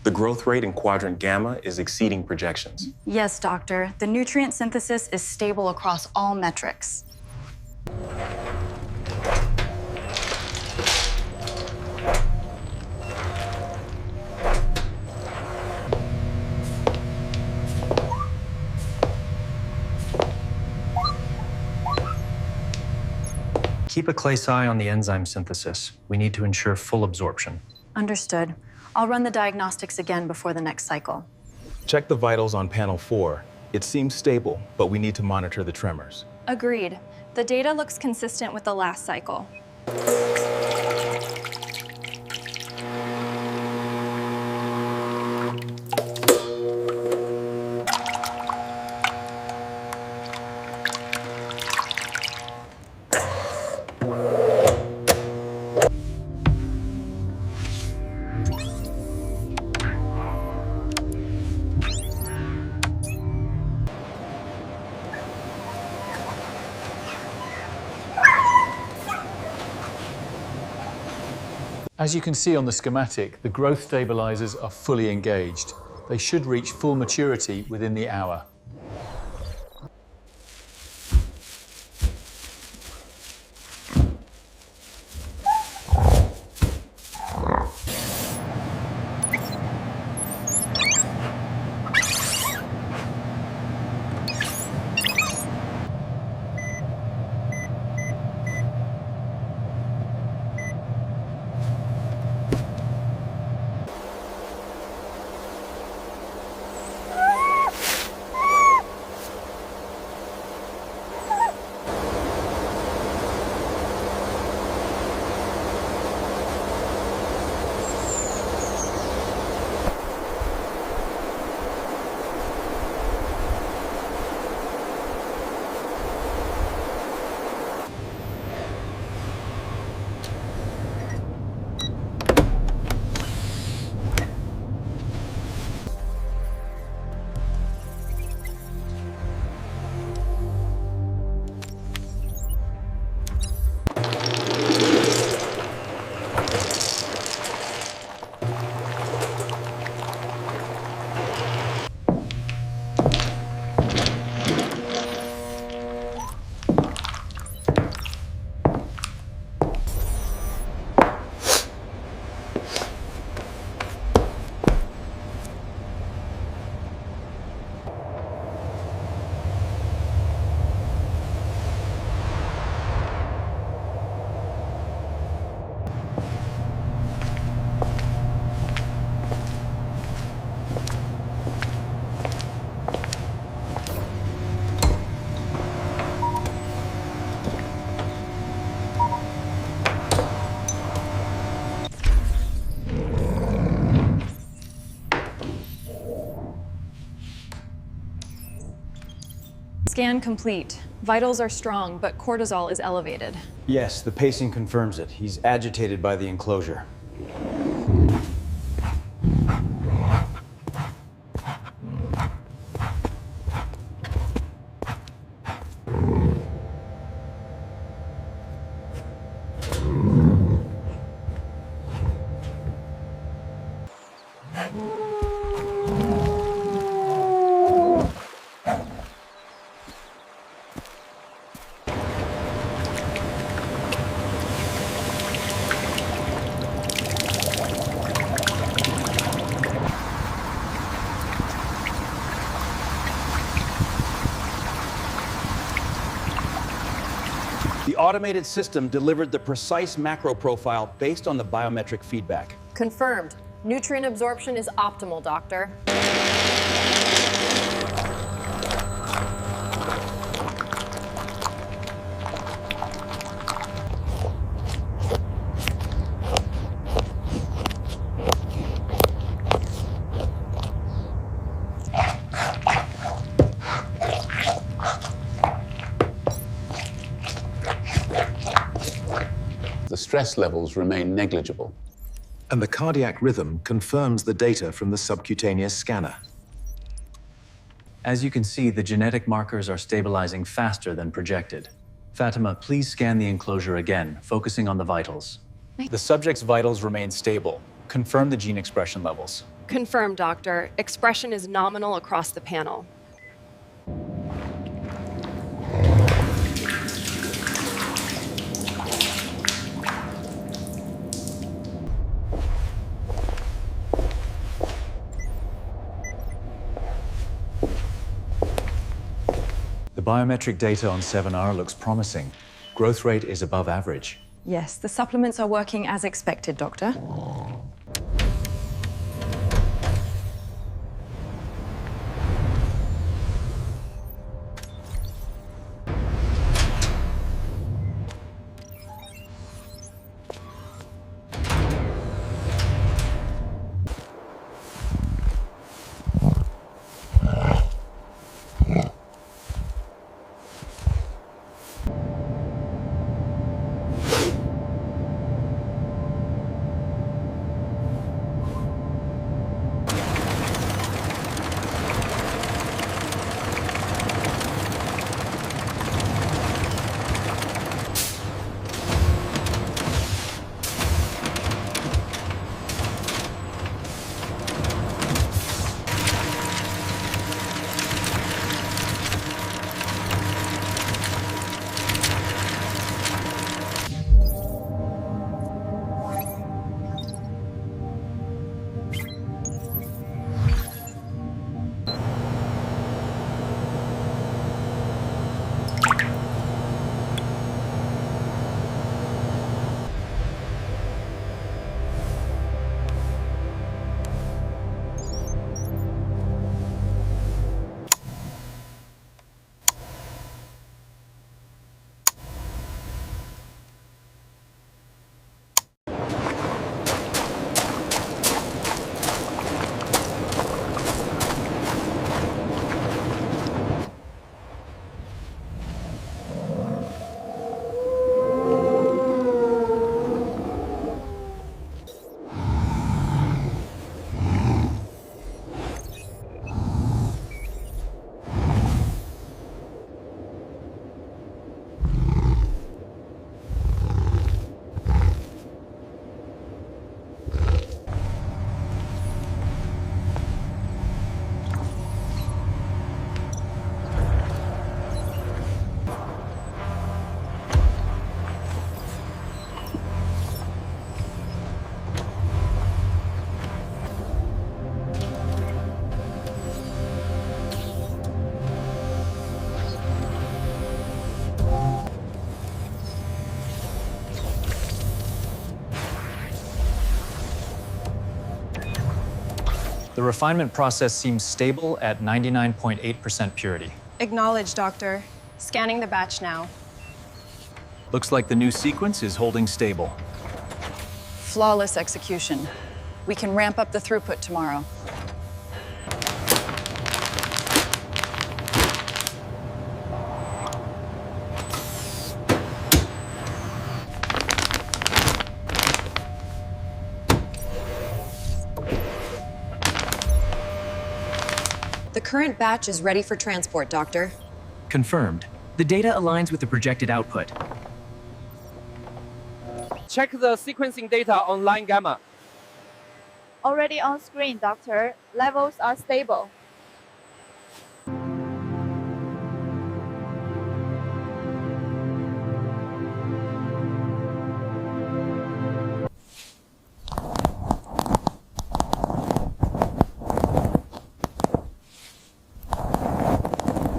The growth rate in quadrant gamma is exceeding projections. Yes, doctor. The nutrient synthesis is stable across all metrics. Keep a close eye on the enzyme synthesis. We need to ensure full absorption. Understood. I'll run the diagnostics again before the next cycle. Check the vitals on panel 4. It seems stable, but we need to monitor the tremors. Agreed. The data looks consistent with the last cycle. As you can see on the schematic, the growth stabilizers are fully engaged. They should reach full maturity within the hour. Scan complete. Vitals are strong, but cortisol is elevated. Yes, the pacing confirms it. He's agitated by the enclosure. The automated system delivered the precise macro profile based on the biometric feedback. Confirmed. Nutrient absorption is optimal, Doctor. The stress levels remain negligible. And the cardiac rhythm confirms the data from the subcutaneous scanner. As you can see, the genetic markers are stabilizing faster than projected. Fatima, please scan the enclosure again, focusing on the vitals. The subject's vitals remain stable. Confirm the gene expression levels. Confirmed, doctor. Expression is nominal across the panel. The biometric data on 7R looks promising. Growth rate is above average. Yes, the supplements are working as expected, Doctor. The refinement process seems stable at 99.8% purity. Acknowledged, doctor. Scanning the batch now. Looks like the new sequence is holding stable. Flawless execution. We can ramp up the throughput tomorrow. The current batch is ready for transport, Doctor. Confirmed. The data aligns with the projected output. Check the sequencing data on line gamma. Already on screen, Doctor. Levels are stable.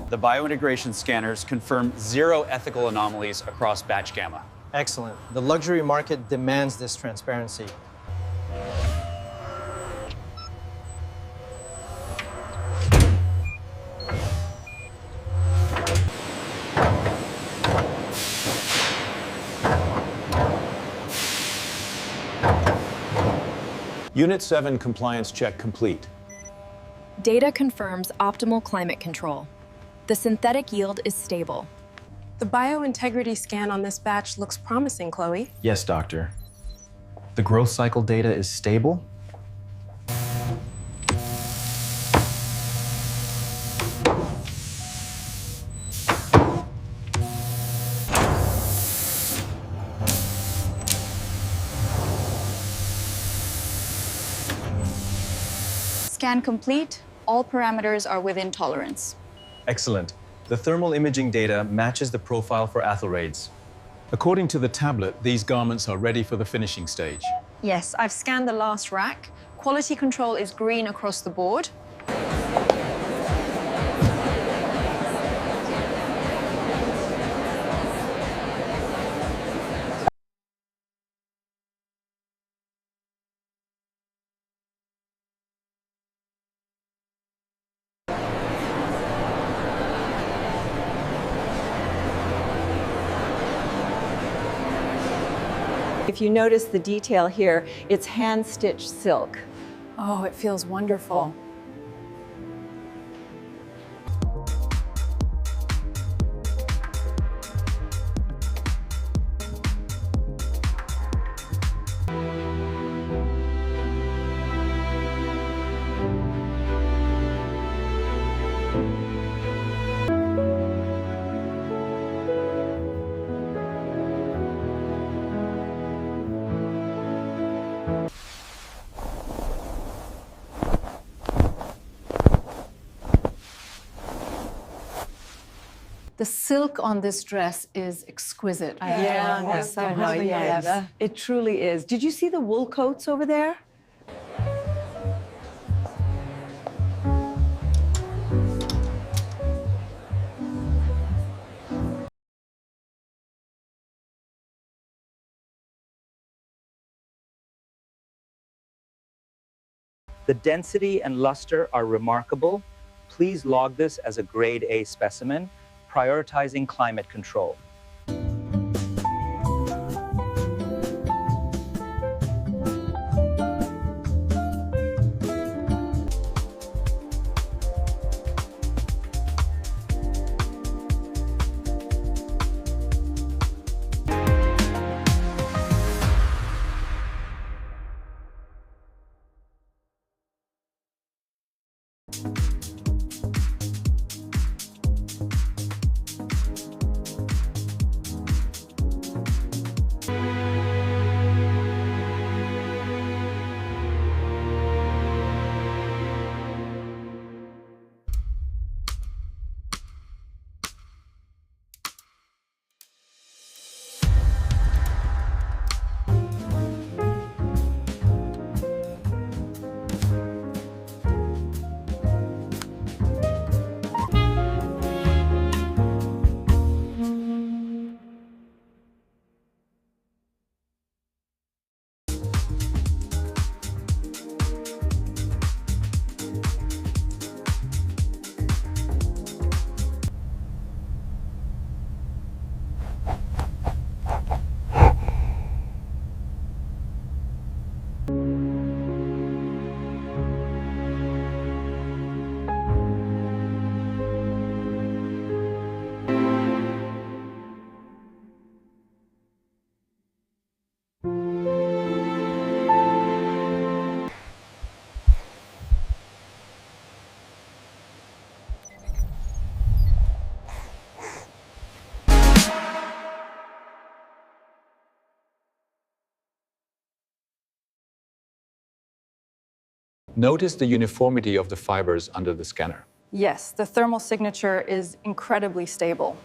The biointegration scanners confirm 0 ethical anomalies across batch gamma. Excellent. The luxury market demands this transparency. Unit 7 compliance check complete. Data confirms optimal climate control. The synthetic yield is stable. The biointegrity scan on this batch looks promising, Chloe. Yes, Doctor. The growth cycle data is stable. Scan complete. All parameters are within tolerance. Excellent. The thermal imaging data matches the profile for Athelraid's. According to the tablet, these garments are ready for the finishing stage. Yes, I've scanned the last rack. Quality control is green across the board. If you notice the detail here, it's hand-stitched silk. Oh, it feels wonderful. The silk on this dress is exquisite. Yes, it truly is. Did you see the wool coats over there? The density and luster are remarkable. Please log this as a grade A specimen, prioritizing climate control. Notice the uniformity of the fibers under the scanner. Yes, the thermal signature is incredibly stable.